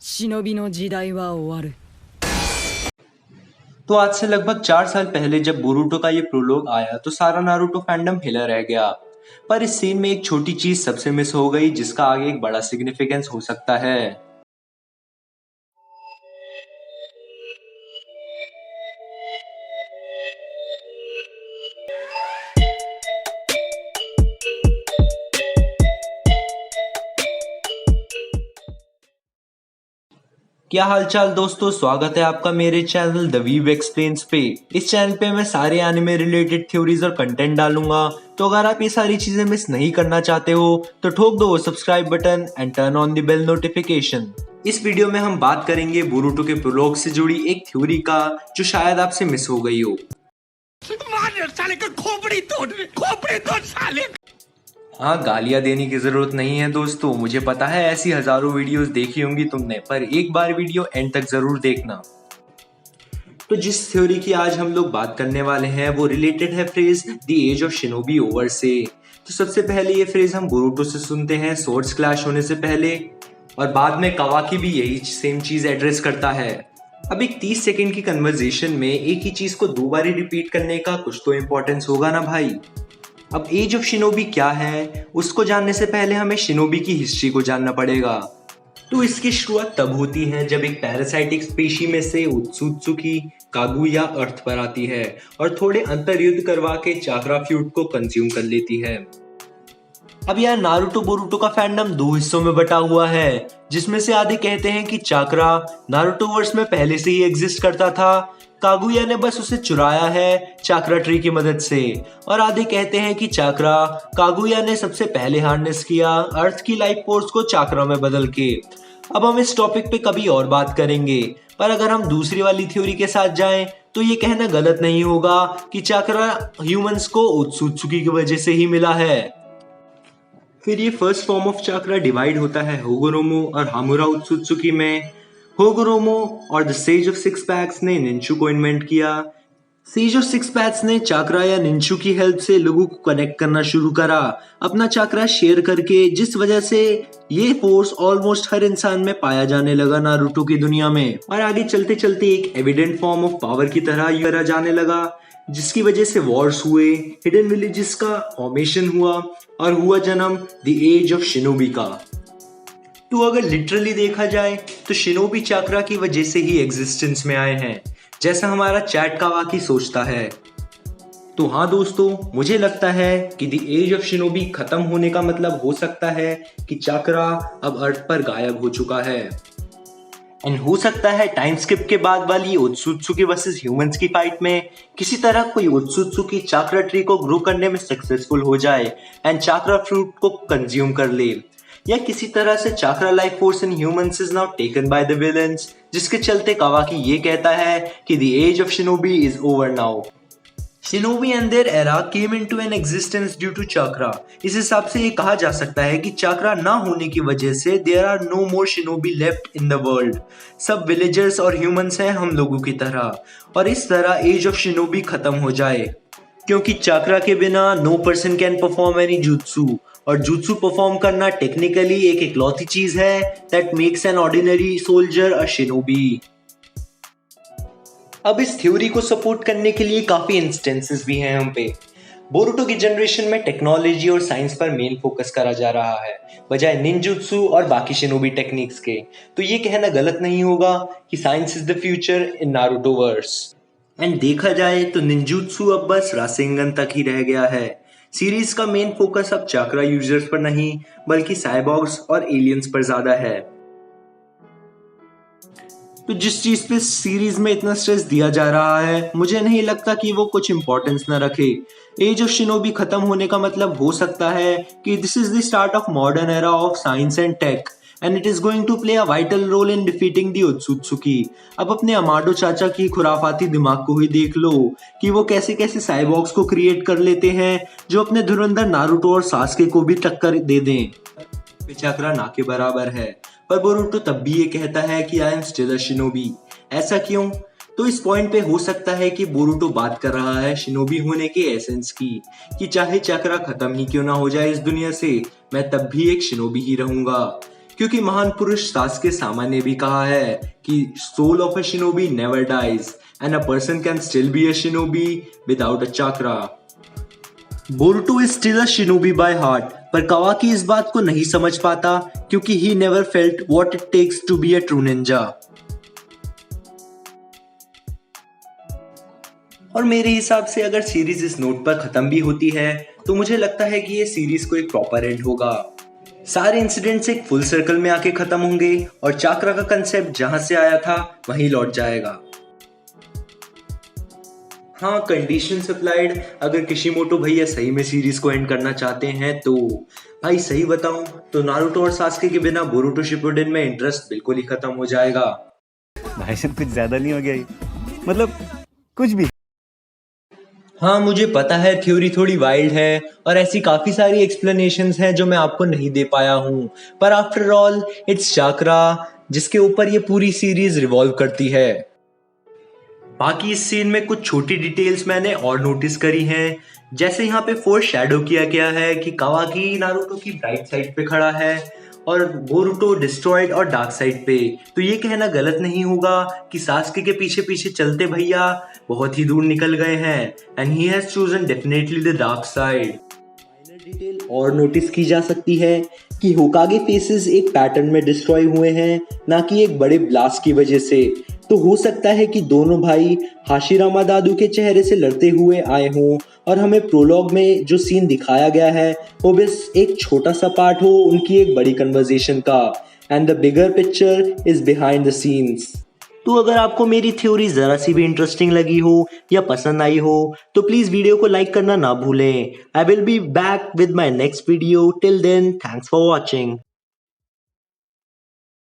忍びの時代は終わる。 तो आज से लगभग 4 साल पहले जब बोरुटो का ये प्रोलोग आया तो सारा नारुतो फैंडम हिला रह गया। पर इस सीन में एक छोटी चीज सबसे मिस हो गई जिसका आगे एक बड़ा सिग्निफिकेंस हो सकता है। क्या हालचाल दोस्तों, स्वागत है आपका मेरे चैनल द वीव एक्सप्लेन्स पे। इस चैनल पे मैं सारे एनिमे रिलेटेड थ्योरीज और कंटेंट डालूंगा, तो अगर आप ये सारी चीजें मिस नहीं करना चाहते हो तो ठोक दो वो subscribe button and turn on the bell notification. इस वीडियो में हम बात करेंगे बोरुटो के प्रोलॉग से जुड़ी एक थ्योरी का जो शायद आपसे मिस हो गई हो। साले का खोपड़ी तोड़ साले। हाँ, गालियां देने की जरूरत नहीं है दोस्तों, मुझे पता है ऐसी हजारों वीडियोस देखी होंगी तुमने, पर एक बार वीडियो एंड तक जरूर देखना। तो जिस थ्योरी की आज हम लोग बात करने वाले हैं वो रिलेटेड है phrase the age of Shinobi over से। तो सबसे पहले ये फ्रेज हम बोरुटो से सुनते हैं सोर्ड्स क्लैश होने से पहले, और बाद में कावाकी भी यही सेम चीज एड्रेस करता है। अब एक 30 सेकेंड की कन्वर्सेशन में एक ही चीज को 2 बार रिपीट करने का कुछ तो इम्पोर्टेंस होगा ना भाई। अब एज ऑफ शिनोबी क्या है उसको जानने से पहले हमें शिनोबी की हिस्ट्री को जानना पड़ेगा। तो इसकी शुरुआत तब होती है जब एक पैरासाइटिक स्पीशी में से उत्सुत्सुकी कागुया अर्थ पर आती है और थोड़े अंतर युद्ध करवा के चाक्रा फ्यूड को कंज्यूम कर लेती है। अब यार नारुतो बोरुटो का फैंडम 2 हिस्सों में बटा हुआ है, जिसमें से आधे कहते हैं कि चाक्रा नारुतो वर्स में पहले से ही एग्जिस्ट करता था, कागुया ने बस उसे चुराया है चाक्रा ट्री की मदद से, और आधे कहते हैं कि चाक्रा कागुया ने सबसे पहले हार्नेस किया अर्थ की लाइफ फोर्स को चाक्रा में बदल के। अब हम इस टॉपिक पे कभी और बात करेंगे, पर अगर हम दूसरी वाली थ्योरी के साथ जाएं तो ये कहना गलत नहीं होगा कि चाक्रा ह्यूमंस को उत्सुत्सुकी की वजह से ही मिला है। फिर ये first form of chakra divide होता है होगोरोमो और हामुरा उत्सुत्सुकी में। होगोरोमो और the sage of six packs ने निंचू को इन्वेंट किया। सेज ऑफ सिक्स पैक्स ने चाक्रा या निंचू की हेल्प से लोगों को कनेक्ट करना शुरू करा, अपना चाक्रा शेयर करके, जिस वजह से ये फोर्स ऑलमोस्ट हर इंसान में पाया जाने लगा नारुतो की दुनिया में, और आगे चलते चलते एक एविडेंट फॉर्म ऑफ पावर की तरह करा जाने लगा, जिसकी वजह से वॉर्स हुए, हिडन विलेजेस का फॉर्मेशन हुआ और हुआ जन्म द एज ऑफ शिनोबी का। तो अगर लिटरली देखा जाए तो शिनोबी चाक्रा की वजह से ही एग्जिस्टेंस में आए हैं, जैसा हमारा चैट कावाकी सोचता है। तो हाँ दोस्तों, मुझे लगता है कि द एज ऑफ शिनोबी खत्म होने का मतलब हो सकता है कि चाक्रा अब अर्थ पर गायब हो चुका है, एंड हो सकता है टाइम स्किप के बाद वाली ओत्सुत्सुकी वर्सेस ह्यूमंस की फाइट में किसी तरह कोई ओत्सुत्सुकी चाक्रा ट्री को ग्रो करने में सक्सेसफुल हो जाए एंड चाक्रा फ्रूट को कंज्यूम कर ले, या किसी तरह से chakra life force in humans is now taken by the villains, जिसके चलते कावाकी ये कहता है कि the age of shinobi is over now. Shinobi and their era came into an existence due to chakra. इस हिसाब से ये कहा जा सकता है कि चाक्रा ना होने की वजह से there are no more shinobi left in the world. सब विलेजर्स और ह्यूमंस हैं हम लोगों की तरह, और इस तरह एज ऑफ शिनोबी खत्म हो जाए, क्योंकि चाक्रा के बिना no person can perform any jutsu, और जुत्सु परफॉर्म करना टेक्निकली एक इकलौती चीज है that makes an ordinary soldier a shinobi. अब इस थ्योरी को सपोर्ट करने के लिए काफी इंस्टेंसेस भी हैं हम पे। बोरुटो की जनरेशन में टेक्नोलॉजी और साइंस पर मेन फोकस करा जा रहा है बजाय निंजुत्सु और बाकी शिनोबी टेक्निक्स के। तो ये कहना गलत नहीं होगा कि science is the future in Naruto verse. And देखा जाए तो निंजुत्सु अब बस रासेंगन तक ही रह गया है। सीरीज का मेन फोकस अब चाक्रा यूजर्स पर नहीं बल्कि साइबॉर्ग्स और एलियंस पर ज्यादा है। तो जिस चीज पे सीरीज में इतना स्ट्रेस दिया जा रहा है, मुझे नहीं लगता कि वो कुछ इंपॉर्टेंस न रखे। एज ऑफ शिनोबी खत्म होने का मतलब हो सकता है कि this is the start of modern era of science and tech, and it is going to play a vital role in defeating the Otsutsuki. अब अपने अमाडो चाचा की खुराफाती दिमाग को ही देख लो कि वो कैसे कैसे साइबॉर्ग्स को क्रिएट कर लेते हैं जो अपने धुरंधर नारुतो और सास्के को भी टक्कर दे दें। चाक्रा ना के बराबर है, पर बोरुटो तब भी ये कहता है कि I am still a shinobi. ऐसा क्यों? तो इस पॉइंट पे हो सकता है कि बोरुटो बात कर रहा है शिनोबी होने के एसेंस की, कि चाहे चाक्रा खत्म ही क्यों ना हो जाए इस दुनिया से, मैं तब भी एक शिनोबी ही रहूंगा। क्योंकि महान पुरुष सासुके सामा ने भी कहा है कि soul of a shinobi never dies and a person can still be a shinobi without a chakra. Boruto is still a shinobi by heart, पर कावाकी इस बात को नहीं समझ पाता क्योंकि he never felt what it takes to be a true ninja. और मेरे हिसाब से अगर सीरीज इस नोट पर खत्म भी होती है तो मुझे लगता है कि ये सीरीज को एक प्रॉपर एंड होगा। सारे इंसिडेंट्स एक फुल सर्कल में आके खत्म होंगे और चाक्रा का कंसेप्ट जहां से आया था वहीं लौट जाएगा। हाँ, कंडीशन अप्लाइड, अगर किशिमोटो भैया सही में सीरीज को एंड करना चाहते हैं तो भाई सही बताऊं तो नारुतो और सास्के के बिना बोरुटो शिपुडेन में इंटरेस्ट बिल्कुल ही खत्म हो जाएगा। भाई साहब कुछ ज्यादा नहीं हो गया ये? मतलब कुछ भी। हाँ, मुझे पता है थ्योरी थोड़ी वाइल्ड है और ऐसी काफी सारी एक्सप्लेनेशंस हैं जो मैं आपको नहीं दे पाया हूँ, पर आफ्टर ऑल इट्स चाक्रा जिसके ऊपर ये पूरी सीरीज रिवॉल्व करती है। बाकी इस सीन में कुछ छोटी डिटेल्स मैंने और नोटिस करी हैं, जैसे यहाँ पे फोर शैडो किया गया है कि कावाकी नारुतो की ब्राइट साइड पे खड़ा है और बोरुटो डिस्ट्रॉयड और डार्क साइड पे। तो ये कहना गलत नहीं होगा कि सास्के के पीछे पीछे चलते भैया बहुत ही दूर निकल गए हैं and he has chosen definitely the dark side. Minor detail और नोटिस की जा सकती है कि होकागे फेसेस एक पैटर्न में डिस्ट्रॉय हुए हैं, ना कि एक बड़े ब्लास्ट की वजह से। तो हो सकता है कि दोनों भाई हाशिरामा दादू के चेहरे से लड़ते हुए आए हों और हमें प्रोलॉग में जो सीन दिखाया गया है वो बस एक छोटा सा पार्ट हो उनकी एक बड़ी कन्वर्सेशन का, and the bigger picture is behind the scenes. तो अगर आपको मेरी थ्योरी जरा सी भी इंटरेस्टिंग लगी हो या पसंद आई हो तो प्लीज वीडियो को लाइक करना ना भूलें। I will be back with my next video. Till then, thanks for watching.